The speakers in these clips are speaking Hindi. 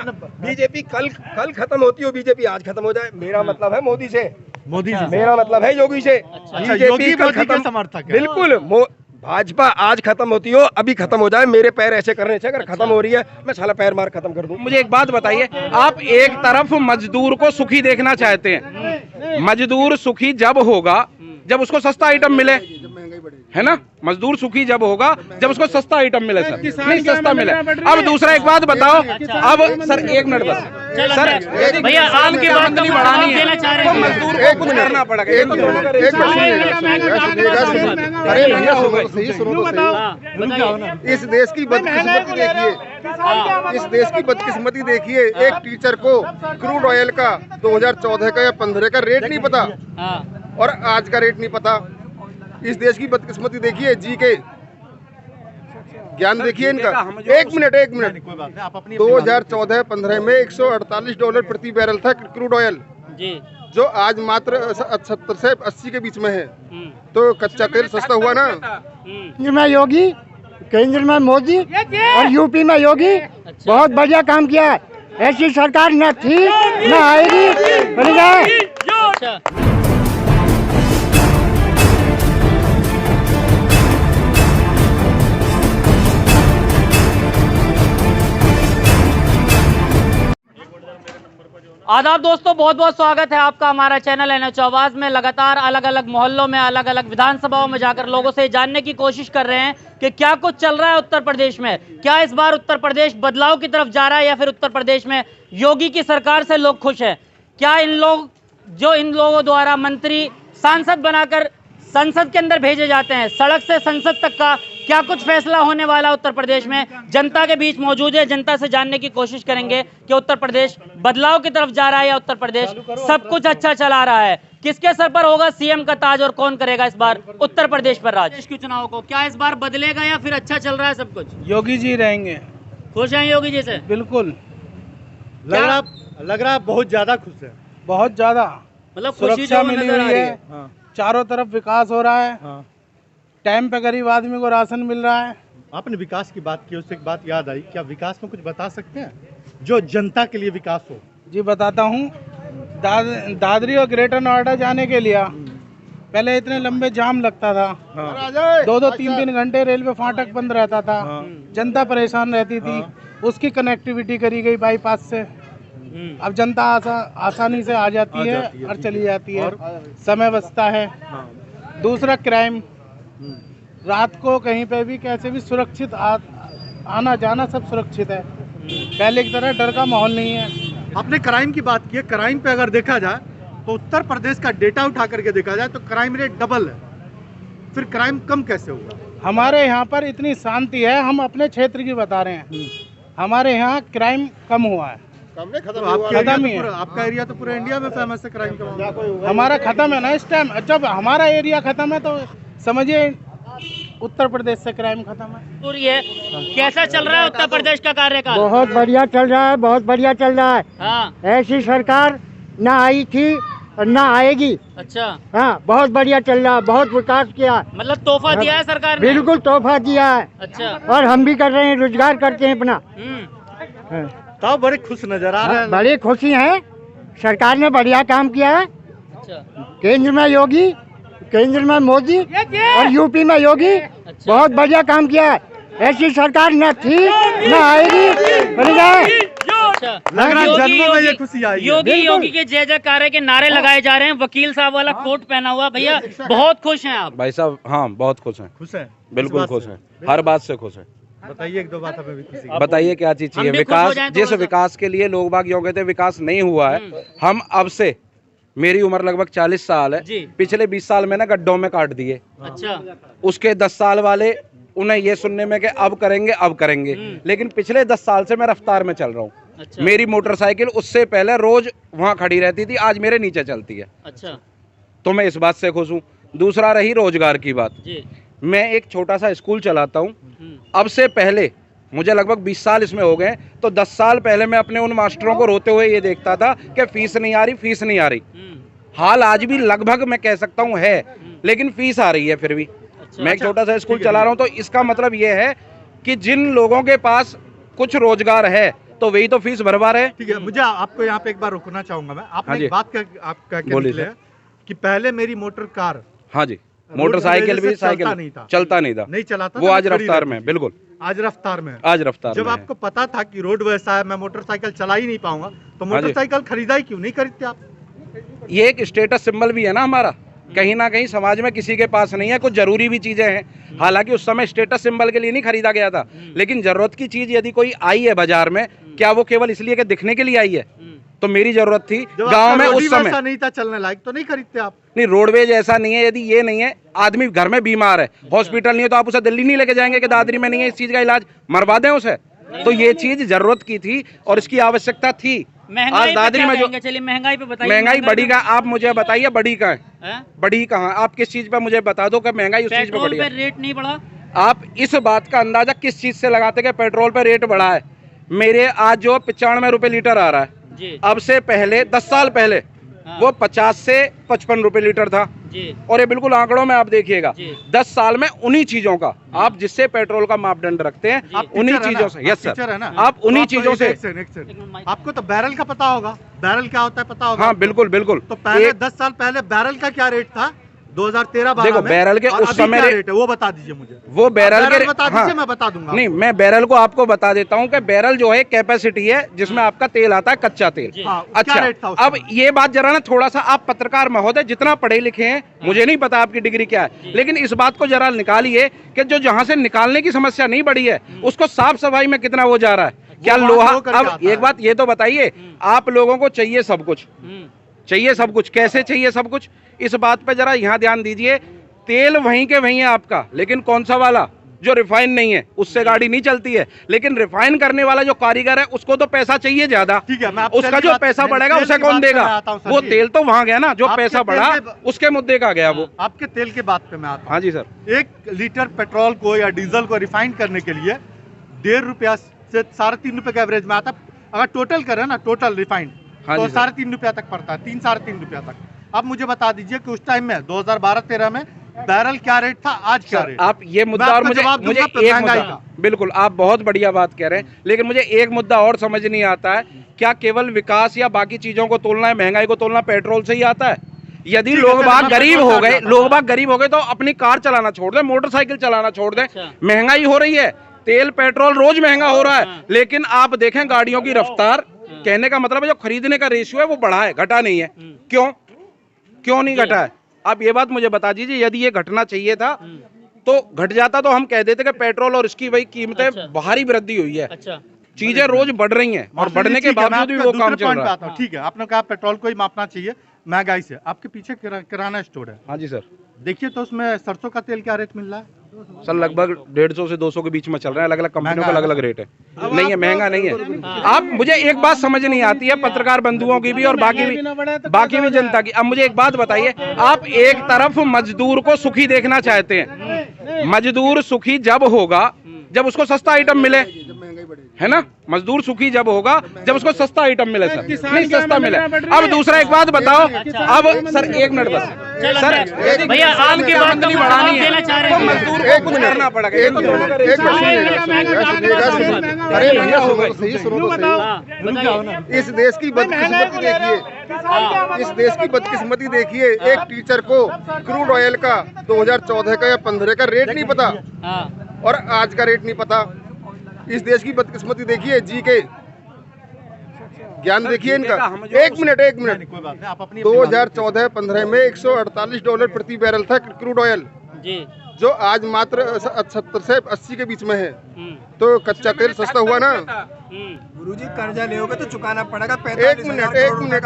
बीजेपी कल खत्म होती हो, बीजेपी आज खत्म हो जाए, मेरा मतलब है मोदी से, मेरा मतलब है योगी से। बीजेपी कल खत्म, समर्थक बिल्कुल। भाजपा आज खत्म होती हो, अभी खत्म हो जाए, मेरे पैर ऐसे करने से अगर खत्म हो रही है मैं साला पैर मार खत्म कर दूं। मुझे एक बात बताइए, आप एक तरफ मजदूर को सुखी देखना चाहते हैं, मजदूर सुखी जब होगा जब उसको सस्ता आइटम मिले, है ना। मजदूर सुखी जब होगा जब उसको सस्ता आइटम मिले सर, नहीं सस्ता मिले। अब दूसरा एक बात बताओ, अब सर एक मिनट बस सर, भैया किसान की आमदनी बढ़ानी है तो मजदूर को कुछ करना पड़ेगा। अरे भैया सुनो तो सही, इस देश की बदकिस्मती देखिए, इस देश की बदकिस्मती देखिए। एक टीचर को क्रूड ऑयल का 2014 का या 15 का रेट नहीं पता और आज का रेट नहीं पता। इस देश की बदकिस्मती देखिए, जी के ज्ञान देखिए इनका। एक मिनट 2014-15 में $148 प्रति बैरल था क्रूड ऑयल जी, जो आज मात्र 70 से 80 के बीच में है। तो कच्चा तेल सस्ता हुआ ना। केंद्र में योगी, केंद्र में मोदी और यूपी में योगी बहुत बढ़िया काम किया है। ऐसी सरकार न थी न आएगी। आदाब दोस्तों, बहुत बहुत स्वागत है आपका हमारा चैनल NH आवाज़ में। लगातार अलग अलग मोहल्लों में, अलग अलग विधानसभाओं में जाकर लोगों से जानने की कोशिश कर रहे हैं कि क्या कुछ चल रहा है उत्तर प्रदेश में। क्या इस बार उत्तर प्रदेश बदलाव की तरफ जा रहा है या फिर उत्तर प्रदेश में योगी की सरकार से लोग खुश हैं। क्या इन लोगों द्वारा मंत्री सांसद बनाकर संसद के अंदर भेजे जाते हैं, सड़क से संसद तक का क्या कुछ फैसला होने वाला उत्तर प्रदेश में। जनता के बीच मौजूद है, जनता से जानने की कोशिश करेंगे कि उत्तर प्रदेश बदलाव की तरफ जा रहा है या उत्तर प्रदेश सब कुछ अच्छा चला रहा है। किसके सर पर होगा सीएम का ताज और कौन करेगा इस बार उत्तर प्रदेश पर राज। देश के चुनाव को क्या इस बार बदलेगा या फिर अच्छा चल रहा है सब कुछ? योगी जी रहेंगे। खुश हैं योगी जी से? बिल्कुल। लग रहा बहुत ज्यादा खुश है, बहुत ज्यादा। मतलब सुरक्षा मिली हुई है, चारों तरफ विकास हो रहा है, टाइम पे गरीब आदमी को राशन मिल रहा है। आपने विकास की बात की, उससे एक बात याद आई, क्या विकास में कुछ बता सकते हैं जो जनता के लिए विकास हो? जी बताता हूँ। दादरी और ग्रेटर नोएडा जाने के लिए पहले इतने लंबे जाम लगता था, 2-3 घंटे रेलवे फाटक बंद रहता था, जनता परेशान रहती थी। उसकी कनेक्टिविटी करी गई बाईपास से, अब जनता आसानी से आ जाती है और चली जाती है, समय बचता है। दूसरा क्राइम, रात को कहीं पे भी कैसे भी सुरक्षित आना जाना सब सुरक्षित है, पहले की तरह डर का माहौल नहीं है। आपने क्राइम की बात की है, क्राइम पे अगर देखा जाए तो उत्तर प्रदेश का डेटा उठा करके देखा जाए तो क्राइम रेट डबल है, फिर क्राइम कम कैसे होगा? हमारे यहाँ पर इतनी शांति है, हम अपने क्षेत्र की बता रहे हैं, हमारे यहाँ क्राइम कम हुआ है। खत्म ही है। आपका एरिया तो पूरे इंडिया में फेमस है क्राइम का। हमारा खत्म है ना इस टाइम। जब हमारा एरिया खत्म है तो समझिए उत्तर प्रदेश से क्राइम खत्म है। और ये कैसा चल रहा है उत्तर प्रदेश का कार्यकाल? बहुत बढ़िया चल रहा है, बहुत बढ़िया चल रहा है। हाँ। ऐसी सरकार ना आई थी और ना आएगी। अच्छा। हाँ, बहुत बढ़िया चल रहा है, बहुत विकास किया। मतलब तोहफा दिया है सरकार ने? बिल्कुल तोहफा दिया है। अच्छा। और हम भी कर रहे हैं, रोजगार करते हैं अपना। तो बड़े खुश नजर आ रहे हैं। बड़ी खुशी है, सरकार ने बढ़िया काम किया है। अच्छा। केंद्र में योगी, केंद्र में मोदी और यूपी में योगी बहुत बढ़िया काम किया है। ऐसी सरकार न थी न आएगी। अच्छा। लग रहा है जन्मों में ये खुशी आई है। योगी के जय जयकारे के नारे लगाए जा रहे हैं। वकील साहब वाला कोट पहना हुआ भैया, बहुत खुश हैं आप? भाई साहब हाँ बहुत खुश हैं। खुश हैं? बिल्कुल खुश हैं, हर बात से खुश हैं। बताइए एक दो बात हमें भी खुशी। बताइए क्या चीज चाहिए? विकास, जिस विकास के लिए लोग बाग यूँ कहते हैं विकास नहीं हुआ है, हम अब से, मेरी उम्र लगभग 40 साल है, पिछले 20 साल में ना गड्ढों में काट दिए। अच्छा। उसके 10 साल वाले उन्हें ये सुनने में कि अब करेंगे, लेकिन पिछले 10 साल से मैं रफ्तार में चल रहा हूँ। अच्छा। मेरी मोटरसाइकिल उससे पहले रोज वहाँ खड़ी रहती थी, आज मेरे नीचे चलती है। अच्छा। तो मैं इस बात से खुश हूँ। दूसरा रही रोजगार की बात, मैं एक छोटा सा स्कूल चलाता हूँ। अब से पहले मुझे लगभग 20 साल इसमें हो गए, तो 10 साल पहले मैं अपने उन मास्टरों को रोते हुए ये देखता था कि फीस नहीं आ रही। हाल आज भी लगभग मैं कह सकता हूँ है, लेकिन फीस आ रही है फिर भी। मैं एक छोटा सा स्कूल चला रहा हूँ, तो इसका मतलब ये है कि जिन लोगों के पास कुछ रोजगार है तो वही तो फीस भरवा रहे हैं। ठीक है, मुझे आपको यहाँ पे एक बार रुकना चाहूंगा मैं। आपने हाँ जी। एक बात आप कह के बोलिए निकले सर। कि पहले मेरी मोटर कार हाँ जी, मोटरसाइकिल भी साइकिल चलता नहीं था। चलता नहीं था, नहीं चलाता वो था, आज खड़ी रफ्तार रहती में, थी। बिल्कुल आज रफ्तार में है। आज रफ्तार जब में है। आपको पता था कि रोड वैसा है, मैं मोटरसाइकिल चला ही नहीं पाऊंगा, तो मोटरसाइकिल खरीदा ही क्यों नहीं खरीदते आप? ये एक स्टेटस सिंबल भी है ना हमारा, कहीं ना कहीं समाज में किसी के पास नहीं है, कुछ जरूरी भी चीजें हैं। हालांकि उस समय स्टेटस सिंबल के लिए नहीं खरीदा गया था, लेकिन जरूरत की चीज यदि कोई आई है बाजार में, क्या वो केवल इसलिए कि दिखने के लिए आई है? तो मेरी जरूरत थी गांव में उस समय, नहीं था चलने लायक, तो नहीं खरीदते आप? नहीं रोडवेज ऐसा नहीं है, यदि ये नहीं है, आदमी घर में बीमार है, हॉस्पिटल नहीं है, तो आप उसे दिल्ली नहीं लेके जाएंगे कि दादरी में नहीं है इस चीज का इलाज, मरवा दें उसे। तो ये चीज जरूरत की थी और इसकी आवश्यकता थी। महंगाई आज दादरी में जो चलिए महंगाई पे बताइए। महंगाई बढ़ी का आप मुझे बताइए, बढ़ी का है, बढ़ी कहाँ? आप किस चीज पे मुझे बता दो कि महंगाई उस चीज पे बढ़ी है। रेट नहीं बढ़ा। आप इस बात का अंदाजा किस चीज से लगाते कि पेट्रोल पे रेट बढ़ा है? मेरे आज जो 95 रुपए लीटर आ रहा है, जी अब से पहले 10 साल पहले वो 50 से 55 रुपए लीटर था। जी और ये बिल्कुल आंकड़ों में आप देखिएगा, जी। 10 साल में उन्हीं चीजों का, आप जिससे पेट्रोल का मापदंड रखते हैं, उन्हीं चीजों से, यस सर, आप उन्हीं चीजों से। आपको तो बैरल का पता होगा, बैरल क्या होता है पता होगा? हाँ बिल्कुल बिल्कुल। तो पहले 10 साल पहले बैरल का क्या रेट था 2013-12 देखो, में? बैरल के और उस अभी समय क्या रेट- रेट है वो बता दीजिए मुझे। वो बैरल के बता दीजिए, हाँ, मैं बता दूंगा। नहीं, मैं बैरल को आपको बता देता हूँ कि बैरल जो है कैपेसिटी है जिसमें आपका तेल आता है, कच्चा तेल। हाँ, अच्छा, क्या रेट था उस अब समय? ये बात जरा ना, थोड़ा सा आप पत्रकार महोदय जितना पढ़े लिखे हैं, मुझे नहीं पता आपकी डिग्री क्या है, लेकिन इस बात को जरा निकालिए कि जो जहाँ से निकालने की समस्या नहीं बढ़ी है, उसको साफ सफाई में कितना वो जा रहा है, क्या वहाँ लोहा? से होकर अब जाता है। एक बात ये तो बताइए, आप लोगों को चाहिए सब कुछ, चाहिए सब कुछ, कैसे चाहिए सब कुछ? इस बात पे जरा यहाँ ध्यान दीजिए। तेल वहीं के वहीं है आपका, लेकिन कौन सा वाला? जो रिफाइन नहीं है, उससे गाड़ी नहीं चलती है, लेकिन रिफाइन करने वाला जो कारीगर है उसको तो पैसा चाहिए ज्यादा। ठीक है, मैं आपसे उसका तेल की जो बात- पैसा नहीं, बढ़ेगा तेल उसे की कौन बात पे देगा? मैं आता हूँ, वो सर जी। तेल तो वहां गया ना, जो आपके पैसा तेल बढ़ा के- उसके मुद्दे का गया वो। आपके तेल के बात पे मैं आता हूँ। हाँ जी सर। 1 लीटर पेट्रोल को या डीजल को रिफाइन करने के लिए 1.5 रुपया से 3.5 रुपए का एवरेज में आता है। अगर टोटल करें ना, टोटल रिफाइंड, हाँ तो जी सर। 3.5 रुपया तक पड़ता है, 3-3.5 रुपया तक। अब मुझे बता दीजिए कि उस टाइम में 2012-13 में बैरल क्या रेट था, आज क्या रेट? आप ये मुद्दा मैं और आपको मुझे जवाब मुझे दूंगा एक महंगाई मुद्दा, का। बिल्कुल आप बहुत बढ़िया बात कह रहे हैं, लेकिन मुझे एक मुद्दा और समझ नहीं आता है, क्या केवल विकास या बाकी चीजों को तोलना है, महंगाई को तोलना पेट्रोल से ही आता है? यदि ठीक है, लोग सर, बाग मैं गरीब पेट्रोल हो से गए, आता लोग बाग गरीब हो गए तो अपनी कार चलाना छोड़ दें, मोटरसाइकिल चलाना छोड़ दें। महंगाई हो रही है, तेल पेट्रोल रोज महंगा हो रहा है, लेकिन आप देखें गाड़ियों की रफ्तार, कहने का मतलब है जो खरीदने का रेशियो है वो बढ़ा है, घटा नहीं है। क्यों नहीं घटा है? आप ये बात मुझे बता दीजिए। यदि ये घटना चाहिए था तो घट जाता, तो हम कह देते कि पेट्रोल और इसकी वही कीमतें भारी वृद्धि हुई है। चीजें रोज बढ़ रही हैं और बढ़ने के बावजूद भी वो काम चल रहा है। ठीक है, आपने कहा पेट्रोल को ही मापना चाहिए महंगाई से। आपके पीछे किराना स्टोर है, हाँ जी सर। देखिए तो उसमें सरसों का तेल क्या रेट मिल रहा है? सर लगभग 150 से 200 के बीच में चल रहा है, अलग अलग कंपनियों का अलग अलग रेट है। नहीं है, महंगा नहीं है। आप मुझे एक बात समझ नहीं आती है, पत्रकार बंधुओं की भी और बाकी भी जनता की। अब मुझे एक बात बताइए, आप एक तरफ मजदूर को सुखी देखना चाहते हैं, मजदूर सुखी जब होगा जब उसको सस्ता आइटम मिले, है ना? मजदूर सुखी जब होगा जब उसको सस्ता आइटम मिले सर, नहीं सस्ता मिले। अब दूसरा एक बात बताओ, अब सर 1 मिनट बस सर, भैया आपकी बात का बढ़ानी देना चाह है रहे तो हैं। मजदूर को कुछ करना पड़ेगा। ये तो दोनों का एक रेशियो अरे भैया सुनो तो सही, सुनो तो सही। इस देश की बदकिस्मती देखिए, इस देश की बदकिस्मती देखिए। एक टीचर को क्रूड ऑयल का 2014 का या 15 का रेट नहीं पता और आज का रेट नहीं पता। इस देश की बदकिस्मती देखिए, जी के ज्ञान देखिए इनका। एक मिनट कोई बात नहीं, आप अपनी 2014-15 में $148 प्रति बैरल था क्रूड ऑयल, जी जो आज मात्र 70 से 80 के बीच में है। तो कच्चा तेल सस्ता हुआ ना। गुरुजी कर्जा लोगे तो चुकाना पड़ेगा। एक मिनट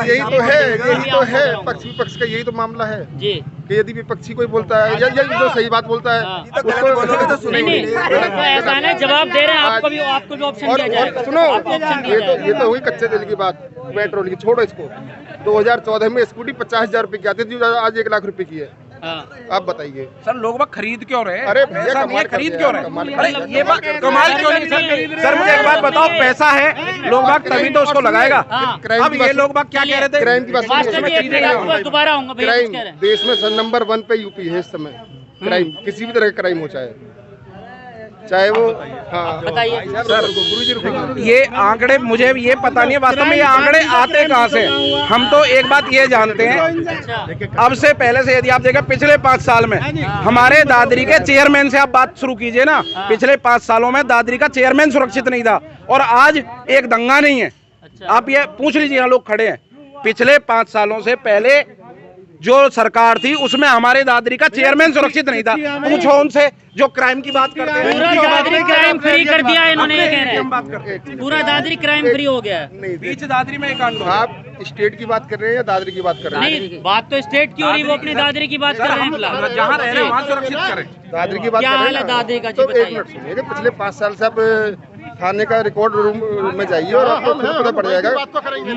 यही तो है पक्ष विपक्ष का, यही तो मामला है जी कि यदि विपक्षी कोई बोलता है या जो सही बात बोलता है उसको बोलोगे तो सुनेंगे। तो ऐसा है, जवाब दे रहे हैं, आपको भी ऑप्शन और दिया जाएगा। सुनो, आपको ऑप्शन दिया जाएगा। ये तो हुई कच्चे तेल की बात, पेट्रोल की छोड़ो इसको। 2014 में स्कूटी 50,000 रुपए की आती थी, आज 1 लाख रुपए की है। आप बताइए सर, लोग बाग खरीद क्यों रहे? अरे भैया, ऐसा नहीं है, कमाल खरीद करते क्यों हैं, रहे? कमाल अरे ये बात कमाल क्यों नहीं सर? सर मुझे एक बात बताओ, पैसा है लोग बाग तभी तो उसको लगाएगा। अब ये लोग बाग क्या कह रहे थे? क्राइम की बात मास्टर जी, एक मिनट आपके पास दोबारा आऊंगा भैया, कुछ क्राइम कह रहे हैं। देश में नंबर 1 पे यूपी है इस समय। क्राइम किसी भी तरह का क्राइम हो चाहे चाहे वो हाँ बताइए सर, ये आंकड़े मुझे ये पता नहीं है वास्तव में ये आंकड़े आते कहाँ से। हम तो एक बात ये जानते हैं, अब से पहले से यदि आप देखें पिछले 5 साल में हमारे दादरी के चेयरमैन से आप बात शुरू कीजिए ना, पिछले 5 सालों में दादरी का चेयरमैन सुरक्षित नहीं था और आज एक दंगा नहीं है। आप ये पूछ लीजिए, यहाँ लोग खड़े हैं, पिछले 5 सालों से पहले जो सरकार थी उसमें हमारे दादरी का चेयरमैन सुरक्षित नहीं था। पूछो उनसे जो क्राइम की बात करते हैं। पूरा दादरी क्राइम फ्री कर दिया है इन्होंने, ये कह रहे हम हैं बात करते हैं पूरा दादरी क्राइम फ्री हो गया है। नहीं, बीच दादरी में एक कांड हुआ। आप स्टेट की बात कर रहे हैं या दादरी की बात कर रहे हैं? नहीं, बात तो स्टेट की हो रही, वो अपनी दादरी की बात कर रहे हैं फिलहाल। जहाँ रह रहे हैं वहाँ सुरक्षित करें। दादरी की बात क्या कर रहे हाल हैं है ना? दादरी का जी, तो एक बताइए। मिनट सुनिए, पिछले 5 साल से आप थाने का रिकॉर्ड रूम में जाइए और आपको खुद पता पड़ जाएगा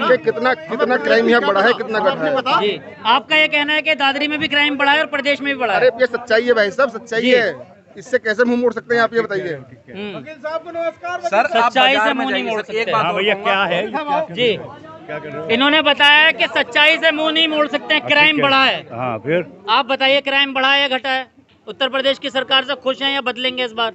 कि कितना क्राइम यहाँ बढ़ा है, कितना घटा है। जी, आपका ये कहना है कि दादरी में भी क्राइम बढ़ा है और प्रदेश में भी बढ़ा अरे है। ये सच्चाई है भाई साहब, सच्चाई है, इससे कैसे मुंह मोड़ सकते हैं आप, ये बताइए। सर आप सच्चाई से बाजार में मुंह नहीं जाइए, मोड़ सर, सकते। एक बात भैया क्या है जी, इन्होंने बताया है कि सच्चाई से मुंह नहीं मोड़ सकते हैं, क्राइम बढ़ा है। हाँ फिर आप बताइए, क्राइम बढ़ा है या घटा है? उत्तर प्रदेश की सरकार से खुश हैं या बदलेंगे इस बार?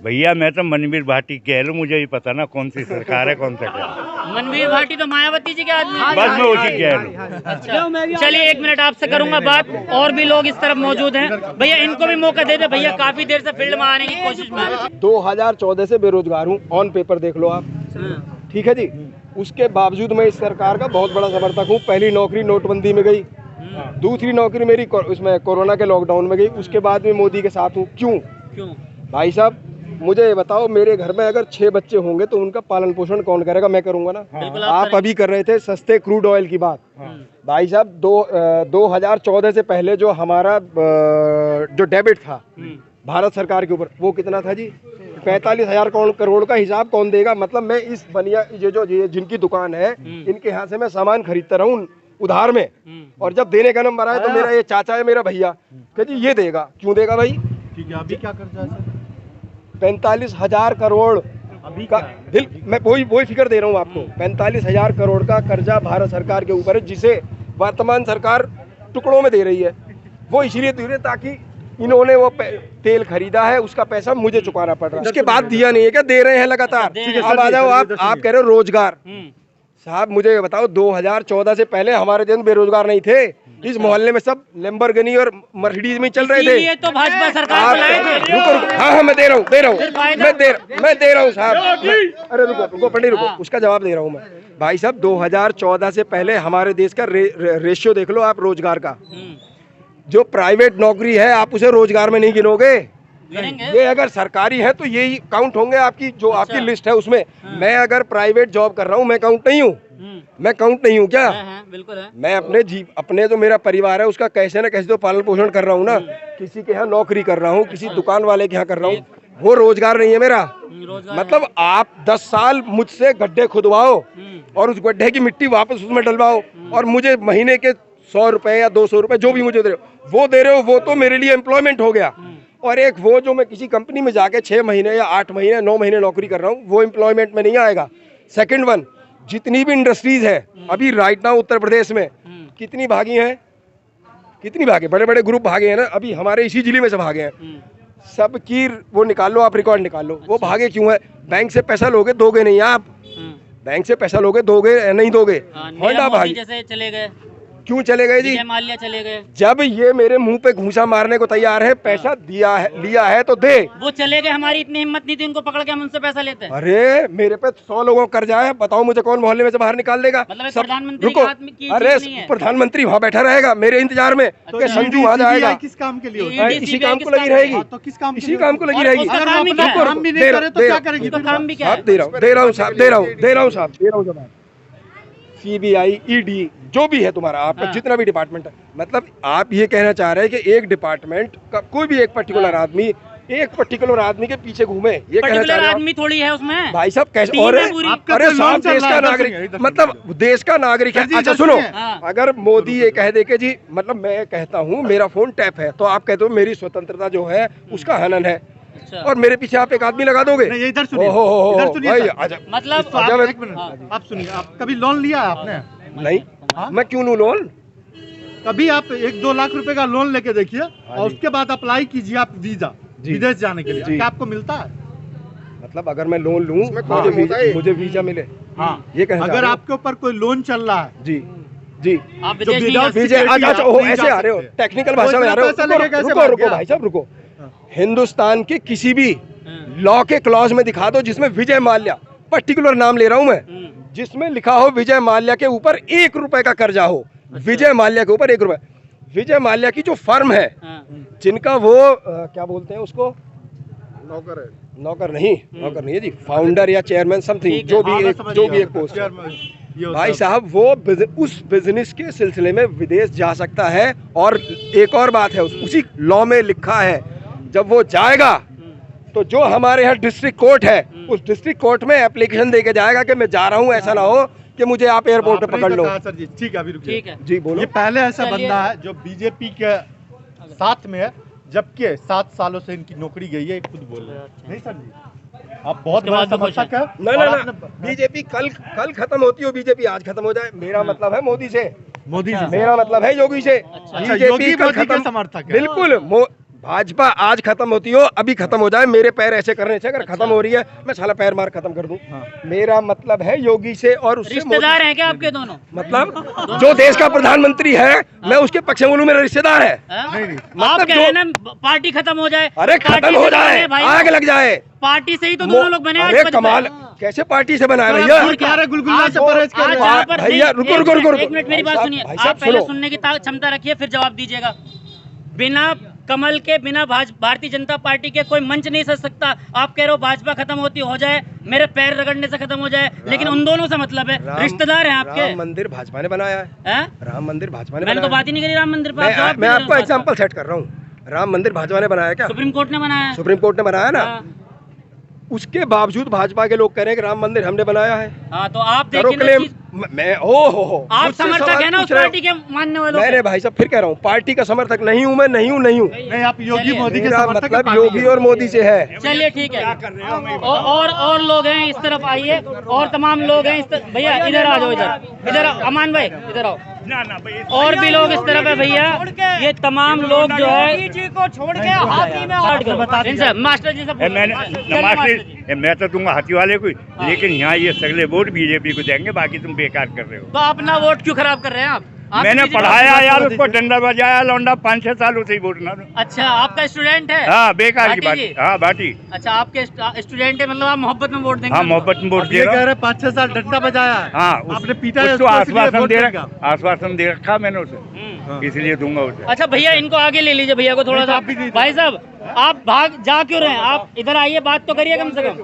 भैया मैं तो मनवीर भाटी कह लूँ, मुझे ही पता ना कौन सी सरकार है कौन सा क्या। मनवीर भाटी तो मायावती जी के आदमी हैं। बस मैं उसी कह लूँ। अच्छा, चलिए 1 मिनट आपसे करूंगा बात, और भी लोग इस तरफ मौजूद हैं। भैया इनको भी मौका दे दे, भैया काफी देर से फील्ड में आने की कोशिश में हैं। 2014 से बेरोजगार हूँ, ऑन पेपर देख लो आप, ठीक है जी। उसके बावजूद मैं इस सरकार का बहुत बड़ा समर्थक हूँ। पहली नौकरी नोटबंदी में गई, दूसरी नौकरी मेरी उसमें कोरोना के लॉकडाउन में गई, उसके बाद में मोदी के साथ हूँ। क्यों भाई साहब, मुझे ये बताओ, मेरे घर में अगर 6 बच्चे होंगे तो उनका पालन पोषण कौन करेगा? मैं करूंगा ना। आप अभी कर रहे थे सस्ते क्रूड ऑयल की बात। भाई साहब 2014 से पहले जो हमारा जो डेबिट था भारत सरकार के ऊपर, वो कितना था जी? 45,000 करोड़ का हिसाब कौन देगा? मतलब मैं इस बनिया ये जिनकी दुकान है इनके यहाँ से मैं सामान खरीदता रहूँ उधार में, और जब देने का नंबर आए तो मेरा ये चाचा है, मेरा भैया, कह जी ये देगा। क्यों देगा भाई? ठीक है, अभी क्या कर्जा है सर? 45,000 करोड़ का मैं वही फिगर दे रहा हूँ आपको। 45,000 करोड़ का कर्जा भारत सरकार के ऊपर है, जिसे वर्तमान सरकार टुकड़ों में दे रही है। वो इसलिए दे रही है ताकि इन्होंने वो तेल खरीदा है, उसका पैसा मुझे चुकाना पड़ रहा है। उसके बाद दिया नहीं है क्या? दे रहे हैं लगातार। अब आ जाओ आप कह रहे हो रोजगार। साहब मुझे ये बताओ, 2014 से पहले हमारे दिन बेरोजगार नहीं थे। इस मोहल्ले में सब लैम्बोर्गिनी और मर्सिडीज में चल रहे थे। ये तो भाजपा सरकार को लाए थे। रुको, हाँ मैं दे रहा हूँ साहब। अरे रुको पंडित रुको, उसका जवाब दे रहा हूँ मैं। भाई साहब 2014 से पहले हमारे देश का रेशियो देख लो आप रोजगार का। जो प्राइवेट नौकरी है आप उसे रोजगार में नहीं गिनोगे। ये अगर सरकारी है तो यही काउंट होंगे आपकी जो आपकी लिस्ट है उसमें। मैं अगर प्राइवेट जॉब कर रहा हूँ मैं काउंट नहीं हूँ। मैं काउंट नहीं हूँ क्या? बिल्कुल है। मैं अपने जो मेरा परिवार है उसका कैसे न कैसे तो पालन पोषण कर रहा हूँ ना। किसी के यहाँ नौकरी कर रहा हूँ, किसी दुकान वाले के यहाँ कर रहा हूँ, वो रोजगार नहीं है मेरा। मतलब आप 10 साल मुझसे गड्ढे खुदवाओ और उस गड्ढे की मिट्टी वापस उसमें डलवाओ और मुझे महीने के 100 रुपए या 200 रुपए जो भी मुझे दे रहे हो वो तो मेरे लिए एम्प्लॉयमेंट हो गया। और एक वो जो मैं किसी कंपनी में जाके 6 महीने या 8 महीने 9 महीने नौकरी कर रहा हूँ वो एम्प्लॉयमेंट में नहीं आएगा। सेकंड वन, जितनी भी इंडस्ट्रीज है अभी राइट नाउ उत्तर प्रदेश में कितनी भागी हैं, कितनी भागे, बड़े बड़े ग्रुप भागे हैं ना, अभी हमारे इसी जिले में से भागे हैं। सबकी वो निकाल लो, आप रिकॉर्ड निकाल लो, वो भागे क्यों है? बैंक से पैसा लोगे दोगे नहीं आप, बैंक से पैसा लोगे दोगे नहीं दोगे। होंडा भागी जैसे चले गए, क्यों चले गए जी? माल्या चले गए। जब ये मेरे मुंह पे घूंसा मारने को तैयार है, पैसा लिया है तो दे। वो चले गए, हमारी इतनी हिम्मत नहीं थी उनको पकड़ के हम उनसे पैसा लेते हैं। अरे मेरे पे 100 लोगों का कर्जा है, बताओ मुझे कौन मोहल्ले में से बाहर निकाल देगा? मतलब सब प्रधानमंत्री रुको, अरे प्रधानमंत्री वहाँ बैठा रहेगा मेरे इंतजार में, तो संजू वहाँ जाएगा। किस काम के लिए? इसी काम को लगी रहेगी, तो किस काम? इसी काम को लगी रहेगी। अगर काम भी नहीं करे तो क्या करेगी? काम भी क्या है? दे रहा हूँ साहब। CBI, ED जो भी है तुम्हारा, आपका जितना भी डिपार्टमेंट है, मतलब आप ये कहना चाह रहे हैं कि एक डिपार्टमेंट का कोई भी एक पर्टिकुलर आदमी के पीछे घूमे, ये कहना चाह रहे हैं आदमी थोड़ी है उसमें भाई साहब? कैसे? और अरे साहब देश का नागरिक, मतलब देश का नागरिक है। अच्छा सुनो, अगर मोदी ये कह दे के जी, मतलब मैं कहता हूँ मेरा फोन टैप है तो आप कहते हो मेरी स्वतंत्रता जो है उसका हनन है, और मेरे पीछे आप एक आदमी लगा दोगे? नहीं, इधर सुनिए, इधर सुनिए। मतलब आप सुनिए, आप कभी लोन लिया है आपने? नहीं। मैं क्यों लूं लोन? कभी आप 1-2 लाख रुपए का लोन लेके देखिए और उसके बाद अप्लाई कीजिए आप वीजा, विदेश जाने के लिए, जी। क्या आपको मिलता है? मतलब अगर मैं लोन लूँ मुझे वीजा मिले, हाँ, ये कहना अगर चाह रहे हो? आपके ऊपर कोई लोन चल रहा है, जी जी आप जो विदेश नहीं विदाउट जा वीजा सिक्योरिटी अच्छा आप ओ नहीं ऐसे जा आ रहे हो, सकते। टेक्निकल भाषा में आ रहे पैसा लेके हो, कैसे रुको भाग रुको गया? भाई साहब रुको। हिंदुस्तान के किसी भी लॉ के क्लॉज में दिखा दो जिसमें विजय माल्या, पर्टिकुलर नाम ले रहा हूं मैं, जिसमें लिखा हो विजय माल्या के ऊपर 1 रुपए का कर्जा हो, विजय माल्या के ऊपर 1 रुपए। विजय माल्या की जो फर्म है, जिनका वो क्या बोलते हैं उसको, नौकर है, नौकर नहीं है जी, फाउंडर या चेयरमैन समथिंग, जो भी एक पोस्ट है। भाई साहब वो उस बिजनेस के सिलसिले में विदेश जा सकता है। और एक और बात है, उसी लॉ में लिखा है जब वो जाएगा तो जो हमारे यहाँ डिस्ट्रिक्ट कोर्ट है, उस डिस्ट्रिक्ट कोर्ट में एप्लीकेशन देके जाएगा कि मैं जा रहा हूँ, ऐसा ना हो कि मुझे आप एयरपोर्ट पे पकड़ लो। सर जी ठीक है, अभी रुकिए। ठीक है, जी बोलो। ये पहले ऐसा बंदा है जो बीजेपी के साथ में है, जबकि 7 सालों से इनकी नौकरी गई है, ये खुद बोल रहे हैं। नहीं सर जी, आप बहुत उसके बड़ा बाद भी खुश समर्थक है। ना और ना आपने बीजेपी कल खत्म होती हो, बीजेपी आज खत्म हो जाए, मेरा मतलब है मोदी से, मोदी जी से। मेरा मतलब है योगी से। अच्छा, योगी मोदी के समर्थक है। बिल्कुल भाजपा आज खत्म होती हो, अभी खत्म हो जाए, मेरे पैर ऐसे करने से अगर खत्म हो रही है मैं साला पैर मार खत्म कर दूं। मेरा मतलब है योगी से और उससे रिश्तेदार हैं क्या आपके दोनों? मतलब जो देश का प्रधानमंत्री है मैं उसके पक्ष में बोलूं, मेरा रिश्तेदार है। आप कह रहे हैं ना पार्टी खत्म हो जाए, अरे खत्म हो जाए, आग लग जाए, पार्टी से ही तो दोनों लोग बने। अरे कमाल, कैसे पार्टी से बनाया भैया? गुलगुला से परहेज कर रहे हैं। भैया रुको रुको रुको, एक मिनट मेरी बात सुनिए, भाई साहब आप पहले सुनो। सुनने की क्षमता रखिए फिर जवाब दीजिएगा। बिना कमल के, बिना भारतीय जनता पार्टी के कोई मंच नहीं सज सकता। आप कह रहे हो भाजपा खत्म होती हो जाए, मेरे पैर रगड़ने से खत्म हो जाए, लेकिन उन दोनों से मतलब है, रिश्तेदार हैं आपके। राम मंदिर भाजपा ने बनाया है, राम मंदिर भाजपा ने मैंने तो बनाया बात ही नहीं करी राम मंदिर पर। मैं आपको एग्जांपल सेट कर रहा हूँ, राम मंदिर भाजपा ने बनाया क्या? सुप्रीम कोर्ट ने बनाया। सुप्रीम कोर्ट ने बनाया ना, उसके बावजूद भाजपा के लोग कह रहे हैं कि राम मंदिर हमने बनाया है। हाँ तो आप करो देखिए क्लेम। मैं हो आप मुझसे समर्थक सवाल है ना उस पूछ रहे हो। पार्टी के मानने वालों मैंने भाई साहब फिर कह रहा हूँ, पार्टी का समर्थक नहीं हूँ मैं, नहीं हूँ। नहीं, आप योगी मोदी के मेरा समर्थक हैं, मतलब पार्टी योगी और मोदी से है। चलिए ठीक है। और लोग हैं इस तरफ आइए, और तमाम लोग हैं इस तरफ। भैया इधर आ जाओ, इधर आओ, अमान भाई इधर आओ। और भी लोग इस तरफ है भैया, ये तमाम लोग जो है को छोड़ के हाथी में इनसे मास्टर जी से मैं तो दूंगा हाथी वाले को, लेकिन यहाँ ये सगले वोट बीजेपी को देंगे, बाकी तुम बेकार कर रहे हो। तो अपना वोट क्यों खराब कर रहे हैं आप? मैंने पढ़ाया यार, उसको डंडा बजाया, लौंडा 5-6 सालों से ही वोट ना। अच्छा, आपका स्टूडेंट है? हाँ, बेकार की बात। हाँ भाटी। अच्छा, आपके स्टूडेंट है, मतलब आप मोहब्बत में वोट देंगे? हाँ, मोहब्बत में वोट दे रहा हूँ। 5-6 साल डंडा बजाया। हाँ, आपने पीटा है, उसको आश्वासन दे रखा रखा मैंने उसे, इसलिए दूंगा उसे। अच्छा भैया, इनको आगे ले लीजिए, भैया को थोड़ा सा। भाई साहब, आप भाग जा क्यों रहे हैं? आप इधर आइए, बात तो करिए कम से कम।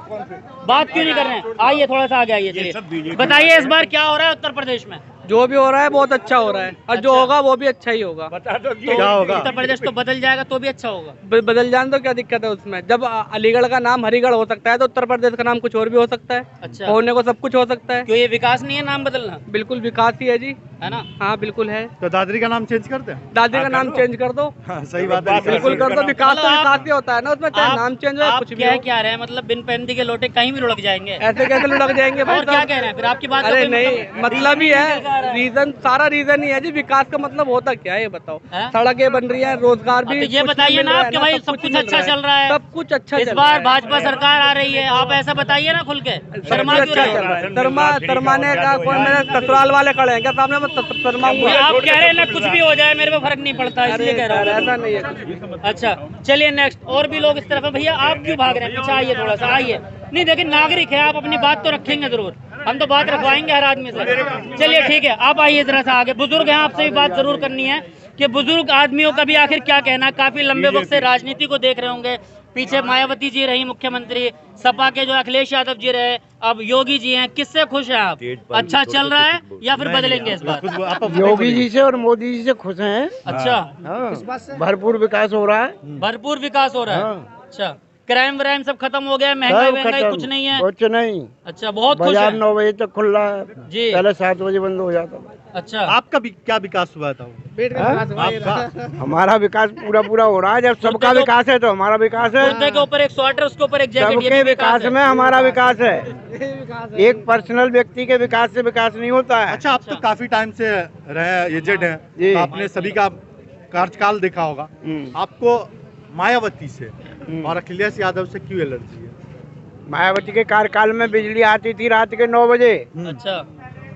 बात क्यों नहीं कर रहे हैं? आइए थोड़ा सा आगे आइए। चलिए बताइए, इस बार क्या हो रहा है उत्तर प्रदेश में? जो भी हो रहा है बहुत अच्छा हो रहा है, और जो होगा वो भी अच्छा ही होगा। क्या होगा? उत्तर प्रदेश तो बदल जाएगा तो भी अच्छा होगा। बदल जाने तो क्या दिक्कत है उसमें? जब अलीगढ़ का नाम हरिगढ़ हो सकता है तो उत्तर प्रदेश का नाम कुछ और भी हो सकता है। अच्छा, होने को सब कुछ हो सकता है। क्यों ये विकास नहीं है नाम बदलना? बिल्कुल विकास ही है जी, है ना? हाँ बिल्कुल है। तो दादरी का नाम चेंज करते हैं? दादी का नाम चेंज कर दो। हाँ, सही बात है, बिल्कुल कर दो। विकास तो विकास ही होता है ना उसमें, चाहे नाम चेंज हो कुछ भी। क्या रहे हैं, मतलब बिन पैंती के लोटे कहीं भी लुढ़क जाएंगे? ऐसे कैसे लुढ़क जाएंगे? और क्या कह रहे हैं फिर? आपकी बात अरे नहीं, मतलब ही है, रीजन सारा रीजन ही है जी। विकास का मतलब होता क्या है ये बताओ? सड़कें बन रही है, रोजगार भी। तो ये बताइए ना आपके भाई, सब कुछ अच्छा चल रहा है, सब कुछ अच्छा। इस बार भाजपा सरकार आ रही है, आप ऐसा बताइए ना खुल के। शर्मा क्यों रहे हैं? शर्माने का कोई, मेरे ससुराल वाले खड़े हैं क्या सामने? मैं शर्माऊंगा? आप कह रहे हैं ना कुछ भी हो जाए मेरे को फर्क नहीं पड़ता, इसलिए कह रहा हूँ। ऐसा नहीं है। अच्छा चलिए नेक्स्ट। और भी लोग इस तरफ है। भैया आप क्यों भाग रहे हैं? पीछे आइए थोड़ा सा, आइए। नहीं देखिए, नागरिक है आप, अपनी बात तो रखेंगे जरूर, हम तो बात रखवाएंगे हर आदमी से। चलिए ठीक है, आप आइए जरा सा आगे। बुजुर्ग हैं, आपसे भी बात जरूर करनी है कि बुजुर्ग आदमियों का भी आखिर क्या कहना है। काफी लंबे वक्त से राजनीति को देख रहे होंगे, पीछे मायावती जी रही मुख्यमंत्री, सपा के जो अखिलेश यादव जी रहे, अब योगी जी हैं, किससे खुश हैं आप? अच्छा चल रहा है या फिर बदलेंगे इस बार? योगी जी से और मोदी जी से खुश हैं। अच्छा, भरपूर विकास हो रहा है। भरपूर विकास हो रहा है। अच्छा, क्राइम व्राइम सब खत्म हो गया, महंगाई कुछ नहीं है? कुछ नहीं। अच्छा, बहुत खुश बाजार हैं। 9 बजे तक खुल रहा है जी, पहले 7 बजे बंद हो जाता था। अच्छा, आपका भी क्या विकास हुआ था? हमारा विकास पूरा हो रहा है। जब सबका विकास है तो हमारा विकास है। कुर्ते के ऊपर एक स्वेटर, उसके ऊपर एक जैकेट, सबके विकास में हमारा विकास है। एक पर्सनल व्यक्ति के विकास से विकास नहीं होता है। अच्छा, आप तो काफी टाइम से रहे, एजेड हैं, तो आपने सभी का कार्यकाल देखा होगा। आपको मायावती से और अखिलेश यादव से क्यों एलर्जी है? मायावती के कार्यकाल में बिजली आती थी रात के 9 बजे, अच्छा,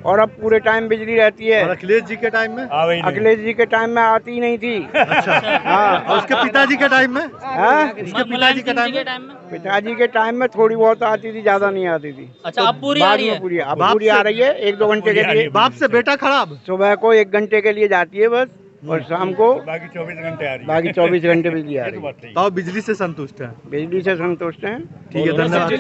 और अब पूरे टाइम बिजली रहती है। और अखिलेश जी के टाइम में? अखिलेश जी के टाइम में आती ही नहीं थी। अच्छा, हाँ। और उसके पिताजी के टाइम में? उसके पिताजी के टाइम में? पिताजी के टाइम में थोड़ी बहुत आती थी, ज्यादा नहीं आती थी। अच्छा, अब पूरी आ रही है? अब पूरी आ रही है, 1-2 घंटे के लिए। बाप से बेटा खराब। सुबह को 1 घंटे के लिए जाती है बस, और शाम को बाकी 24 घंटे आ रही है। बाकी 24 घंटे बिजली आ रही है। तो आप बिजली से संतुष्ट हैं? बिजली से संतुष्ट हैं। ठीक है, धन्यवाद।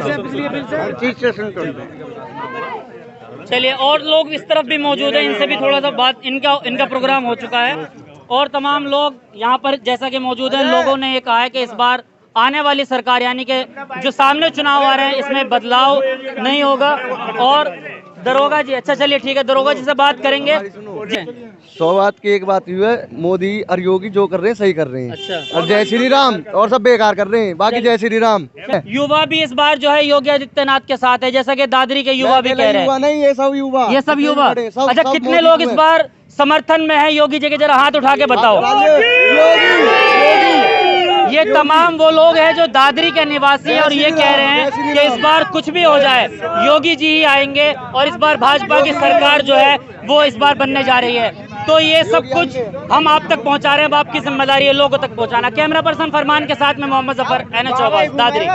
हर चीज से संतुष्ट हैं। चलिए, और लोग इस तरफ भी मौजूद हैं, इनसे भी थोड़ा सा बात, इनका प्रोग्राम हो चुका है और तमाम लोग यहाँ पर जैसा कि मौजूद हैं। लोगों ने ये कहा है कि इस बार आने वाली सरकार, यानी कि जो सामने चुनाव आ रहे हैं, इसमें बदलाव नहीं होगा। और दरोगा जी, अच्छा चलिए ठीक है, दरोगा जी से बात करेंगे। 100 बात की एक बात हुई है, मोदी और योगी जो कर रहे हैं सही कर रहे हैं। अच्छा, और जय श्री राम, और सब बेकार कर रहे हैं, बाकी जय श्री राम। युवा भी इस बार जो है योगी आदित्यनाथ के साथ है, जैसा कि दादरी के युवा भी कह रहे हैं। नहीं, ये सब युवा, ये सब युवा। अच्छा, कितने लोग इस बार समर्थन में है योगी जी के? जरा हाथ उठा के बताओ। ये तमाम वो लोग हैं जो दादरी के निवासी हैं और ये कह रहे हैं कि इस बार कुछ भी हो जाए योगी जी ही आएंगे और इस बार भाजपा की सरकार जो है वो इस बार बनने जा रही है। तो ये सब कुछ हम आप तक पहुंचा रहे हैं, अब आपकी जिम्मेदारी है लोगों तक पहुंचाना। कैमरा पर्सन फरमान के साथ में मोहम्मद जफर, NH 24 दादरी।